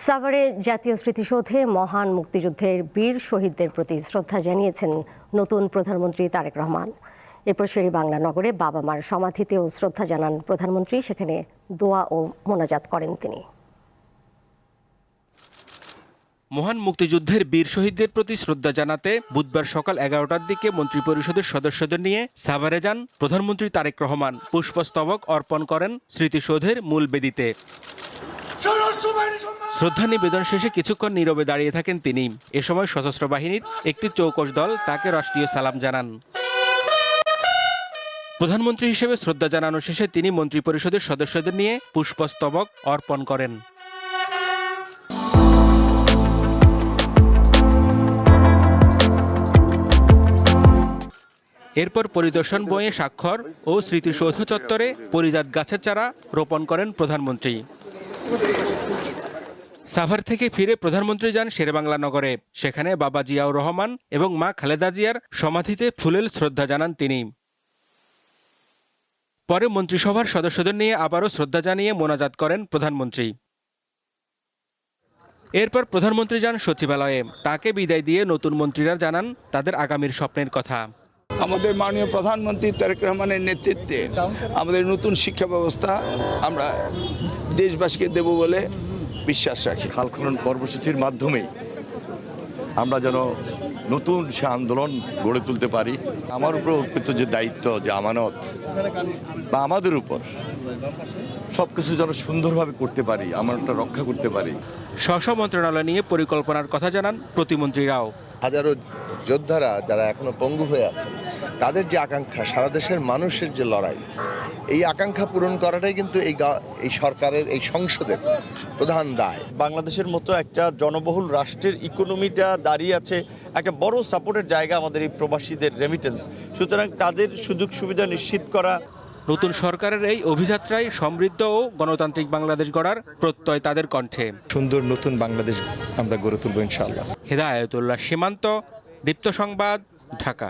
সাভারে জাতীয় স্মৃতিসৌধে মহান মুক্তিযুদ্ধের বীর শহীদদের প্রতি শ্রদ্ধা জানিয়েছেন নতুন প্রধানমন্ত্রী তারেক রহমান। এরপর শেরেবাংলা নগরে বাবা মার সমাধিতেও শ্রদ্ধা জানান প্রধানমন্ত্রী। সেখানে দোয়া ও মোনাজাত করেন তিনি। মহান মুক্তিযুদ্ধের বীর শহীদদের প্রতি শ্রদ্ধা জানাতে বুধবার সকাল 11টার দিকে মন্ত্রিপরিষদের সদস্যদের নিয়ে সাভারে যান প্রধানমন্ত্রী তারেক রহমান। পুষ্পস্তবক অর্পণ করেন স্মৃতিসৌধের মূল বেদিতে। শ্রদ্ধা নিবেদন শেষে কিছুক্ষণ নীরবে দাঁড়িয়ে থাকেন তিনি। এ সময় সশস্ত্র বাহিনীর একটি চৌকস দল তাকে রাষ্ট্রীয় সালাম জানান। প্রধানমন্ত্রী হিসেবে শ্রদ্ধা জানানো শেষে তিনি মন্ত্রিপরিষদের সদস্যদের নিয়ে পুষ্পস্তবক অর্পণ করেন। এরপর পরিদর্শন বইয়ে স্বাক্ষর ও স্মৃতিসৌধ চত্বরে পরিজাত গাছের চারা রোপণ করেন প্রধানমন্ত্রী। সাভার থেকে ফিরে প্রধানমন্ত্রী যান শেরেবাংলা নগরে। সেখানে বাবা জিয়াউর রহমান এবং মা খালেদা জিয়ার সমাধিতে ফুলেল শ্রদ্ধা জানান তিনি। পরে মন্ত্রিসভার সদস্যদের নিয়ে আবারও শ্রদ্ধা জানিয়ে মোনাজাত করেন প্রধানমন্ত্রী। এরপর প্রধানমন্ত্রী যান সচিবালয়ে। তাকে বিদায় দিয়ে নতুন মন্ত্রীরা জানান তাদের আগামীর স্বপ্নের কথা। আমাদের মাননীয় প্রধানমন্ত্রী তারেক রহমানের নেতৃত্বে আমাদের নতুন শিক্ষা ব্যবস্থা আমরা দেশবাসীকে দেব বলে বিশ্বাস রাখি। খাল খনন কর্মসূচির মাধ্যমে আমরা যেন নতুন সে আন্দোলন গড়ে তুলতে পারি। আমার উপর অর্পিত যে দায়িত্ব, যে আমানত বা আমাদের উপর সবকিছু যেন সুন্দরভাবে করতে পারি, আমানতটা রক্ষা করতে পারি। স্ব মন্ত্রণালয় নিয়ে পরিকল্পনার কথা জানান প্রতিমন্ত্রীরাও। হাজারো যোদ্ধারা যারা এখনো পঙ্গু হয়ে আছে, তাদের যে আকাঙ্ক্ষা, সারা দেশের মানুষের যে লড়াই, এই আকাঙ্ক্ষা পূরণ করাটাই কিন্তু এই সরকারের, এই সংসদের প্রধান দায়। বাংলাদেশের মতো একটা জনবহুল রাষ্ট্রের ইকোনমিটা দাঁড়িয়ে আছে একটা বড় সাপোর্টের জায়গা আমাদের এই প্রবাসীদের রেমিটেন্স। সুতরাং তাদের সুযোগ সুবিধা নিশ্চিত করা। নতুন সরকারের এই অভিযাত্রায় সমৃদ্ধ ও গণতান্ত্রিক বাংলাদেশ গড়ার প্রত্যয় তাদের কণ্ঠে। সুন্দর নতুন বাংলাদেশ আমরা গড়ে তুলব ইনশাআল্লাহ। হেদায়েতুল্লাহ সীমান্ত, দীপ্ত সংবাদ, ঢাকা।